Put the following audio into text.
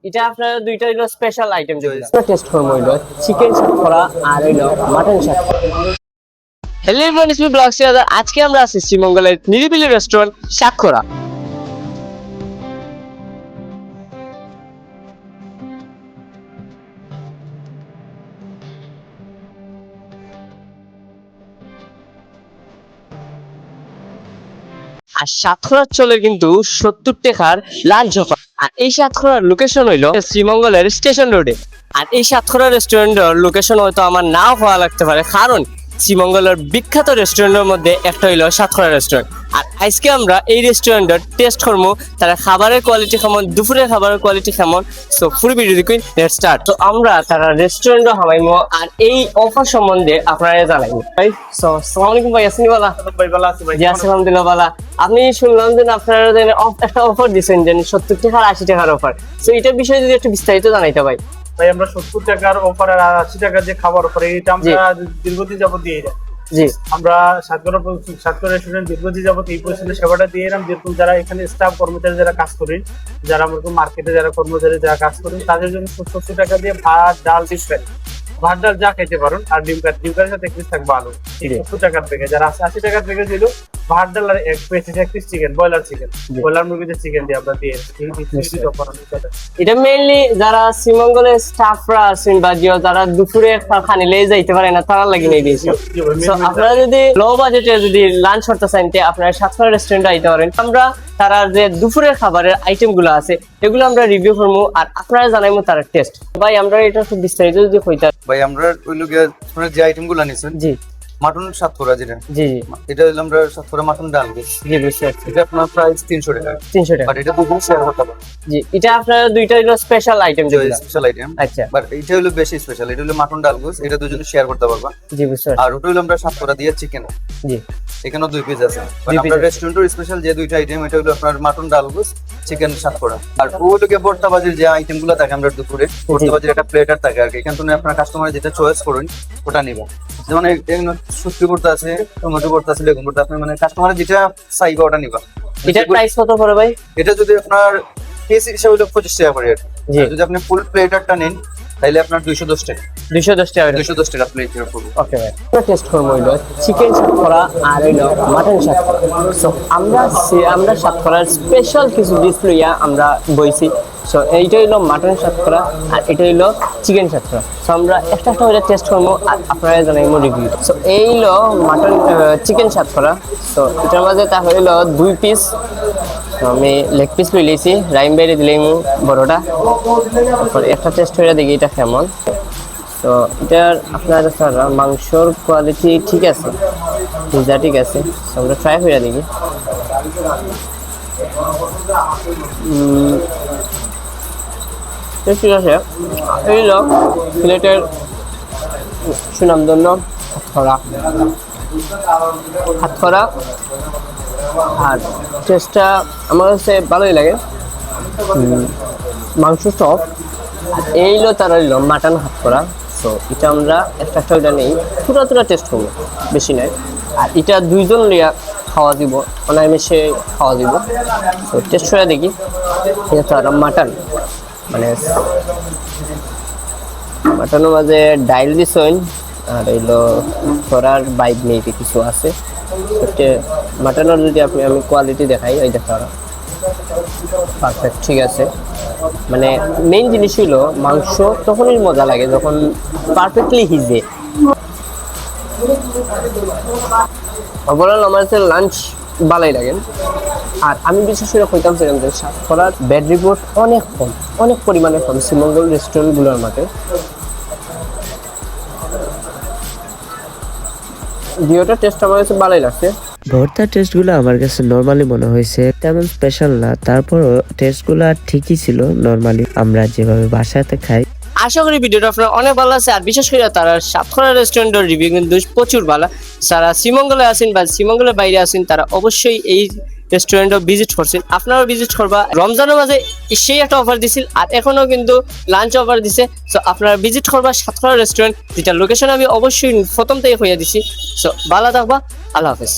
এটা আপনার দুইটা হলো স্পেশাল আইটেম যেগুলো টেস্ট করব হলো চিকেন সাতকরা আর হলো মাটন সাতকরা। Hello everyone, it's me blog Siraj. আজকে আমরা আছি শ্রীমঙ্গলের নিরিবিলি রেস্টুরেন্ট সাতকরা। আর সাতক্ষরার চলে কিন্তু 70 টাকার লাঞ্চ অফার। আর এই সাতক্ষরার লোকেশন হইলো শ্রীমঙ্গলের স্টেশন রোডে। আর এই সাতক্ষরা রেস্টুরেন্টের লোকেশন হয়তো আমার নাও ভালো লাগতে পারে, কারণ শ্রীমঙ্গলের বিখ্যাত রেস্টুরেন্টের মধ্যে একটা হইলো সাতক্ষরা রেস্টুরেন্ট। আর আজকে আমরা এই রেস্টুরেন্টের টেস্ট করবো, তারা খাবারের কোয়ালিটি কেমন, দুপুরের খাবারের কোয়ালিটি কেমন। সো ফুল ভিডিও দেখুন, লেটস স্টার্ট। তো আমরা তারা রেস্টুরেন্টে হামাইমো আর এই অফার সম্বন্ধে আপনারা জানাইবো। ভাই আসসালামু আলাইকুম ভাই, আসনি বলা ভাই ভালো আছি ভাই। জি আলহামদুলিল্লাহ ভালো। আপনি শুনলাম যে আপনারা একটা অফার দিচ্ছেন, যে 70 টাকা আর 80 টাকার অফার। তো এটার বিষয়ে যদি একটু বিস্তারিত জানাইতে ভাই। ভাই আমরা 70 টাকার অফার আর 80 টাকার যে খাবার অফার, এটা আমরা দীর্ঘদিন যাবত দিয়ে যাই। জি, আমরা সাতক্ষরা রেস্টুরেন্ট দীর্ঘদিন যাবত এই পরিস্থিতি সেবাটা দিয়ে এলাম। যেরকম যারা এখানে স্টাফ কর্মচারী যারা কাজ করেন, যারা আমরা মার্কেটে যারা কর্মচারী যারা কাজ করেন, তাদের জন্য 70 টাকা দিয়ে ভাত ডাল ডিসপেন্স, ভাত ডাল যা খেতে পারেন, আর ডিম কারির সাথে একটু থাকবে আলু। এই 70 টাকার প্যাকেজ। যারা 80 টাকার প্যাকেজ দিল ভাত ডাল আর এক পিস চিকেন, ব্রয়লার মুরগিতে চিকেন দিয়ে আমরা দিয়ে এটা মেইনলি যারা শ্রীমঙ্গলের স্টাফরা আছেন বা যারা দুপুরে খানিলে যাইতে পারে না, তারা লাগি নেই দিয়েছে। আপনারা যদি লো বাজেটে যদি লাঞ্চ করতে চান, আপনারা সাতক্ষরা রেস্টুরেন্টে আইতে পারেন। আমরা তারা যে দুপুরের খাবারের আইটেম গুলো আছে এগুলো আমরা রিভিউ করবো আর আপনারা জানাইবো তার টেস্ট। ভাই আমরা এটা খুব বিস্তারিত যদি হইতা। ভাই আমরা ওইলো যে আইটেম গুলো নিছেন, জি মাটন সাতক্ষরা যেটা, জি জি এটা হলো আমরা সাতক্ষরা মাটন ডাল গেছি। জি বুঝতে পারছি। এটা আপনার প্রাইস 300 টাকা। 300 টাকা। বাট এটা দুটো শেয়ার করতে পারবেন। জি, এটা আপনারা দুইটা হলো স্পেশাল আইটেম যেগুলো। Special item. আচ্ছা, বাট এটা হলো বেশি স্পেশাল, এটা হলো মাটন ডাল গোস, এটা দুজনে শেয়ার করতে পারবা। জি বুঝতে পারছি। আর ওটা হলো আমরা সাতক্ষরা দিয়ে চিকেন, জি এখানেও 2 পিস আছে। দুই আমরা piece। রেস্টুরেন্টের স্পেশাল যে দুইটা আইটেম, এটা হলো আপনার মাটন ডাল গোস, চিকেন সাতক্ষরা। আর ও হলো গিয়ে ভর্তাবাজির যে আইটেম গুলো থাকে আমরা দুপুরে, ভর্তাবাজির একটা প্লেটার থাকে আর কি। এখান থেকে আপনার কাস্টমার যেটা চয়েস করুন ওটা নিবেন। যেমন সুটকি ভর্তা আছে, টমেটো ভর্তা আছে, বেগুন ভর্তা, আপনি মানে কাস্টমার যেটা চাইবে ওটা নিবা। এটার প্রাইস কত পড়ে ভাই? এটা যদি আপনার কেস হিসাবে হলো 25 টাকা করে। জি। আর যদি আপনি ফুল প্লেটারটা নেন তাহলে আপনার 210 টাকা। 210 টাকা। 210 টাকা প্লেট পড়বে। ওকে ভাই, আমরা টেস্ট করবো হইলো চিকেন সাতকরা আর হইলো মাটন সাতকরা। সো আমরা সাতকরার স্পেশাল কিছু ডিশ লইয়া আমরা বইছি। সো এইটা হইলো মাটন সাতকরা আর এটা হইলো চিকেন সাতকরা। সো আমরা একটা হইলে টেস্ট করবো আর আপনারা জানাইবো রিভিউ। সো এই হইলো মাটন চিকেন সাতকরা। সো এটার মাঝে তা হইলো 2 পিস। আমি লেগ পিস লই লিয়েছি, রাইম বাইরে দিলাম বড়টা। তারপর একটা টেস্ট হয়ে দেখি এটা কেমন। তো এটার আপনার মাংসর কোয়ালিটি ঠিক আছে, পিজা ঠিক আছে। আমরা ট্রাই করে দেখি। ঠিক আছে, এই লোক প্লেটের সুনামধন্য হাতকরা আর টেস্টটা আমার কাছে ভালোই লাগে। মাংস চপ আর এইলো তারা হইলো মাটন হাতকরা। সো এটা আমরা একটা ওইটা নেই, পুরো টেস্ট করবো, বেশি নয়। আর এটা দুইজন লিয়া খাওয়া দিব, অনায়াসে খাওয়া দিব। তো টেস্ট করে দেখি। এটা তারা মাটন, মানে মাটনের মাঝে ডাইল দিছেন আর এইলো করার বাইক নেই কিছু আছে। মাটনের যদি আমি কোয়ালিটি দেখাই, ওই দেখা পারফেক্ট ঠিক আছে। মানে মেইন জিনিস হলো মাংস তখনই মজা লাগে যখন পারফেক্টলি হিজে। ওভারঅল আমার কাছে লাঞ্চ ভালোই লাগে। আর আমি বিশেষ করে কইতাম যে সাতক্ষরার ব্যাড রিপোর্ট অনেক কম, অনেক পরিমাণে কম শ্রীমঙ্গল রেস্টুরেন্টগুলোর মধ্যে। ভিডিওটা টেস্ট আমার কাছে ভালোই লাগছে। ভর্তার টেস্টগুলো আমার কাছে নর্মালি মনে হয়েছে, তেমন স্পেশাল না। তারপরও টেস্টগুলো ঠিকই ছিল, নর্মালি আমরা যেভাবে বাসাতে খাই। আশা করি ভিডিওটা আপনার অনেক ভালো আছে। আর বিশেষ করে তারা সাতক্ষরা রেস্টুরেন্টের রিভিউ কিন্তু প্রচুর ভালো। যারা শ্রীমঙ্গলে আছেন বা শ্রীমঙ্গলের বাইরে আছেন, তারা অবশ্যই এই রেস্টুরেন্টও ভিজিট করছেন। আপনারাও ভিজিট করবা। রমজানের মাঝে সেই একটা অফার দিছিল আর এখনো কিন্তু লাঞ্চ অফার দিছে। সো আপনারা ভিজিট করবা সাতক্ষরা রেস্টুরেন্ট, যেটা লোকেশন আমি অবশ্যই প্রথম থেকে হইয়া দিছি। সো ভালো থাকবা, আল্লাহ হাফেজ।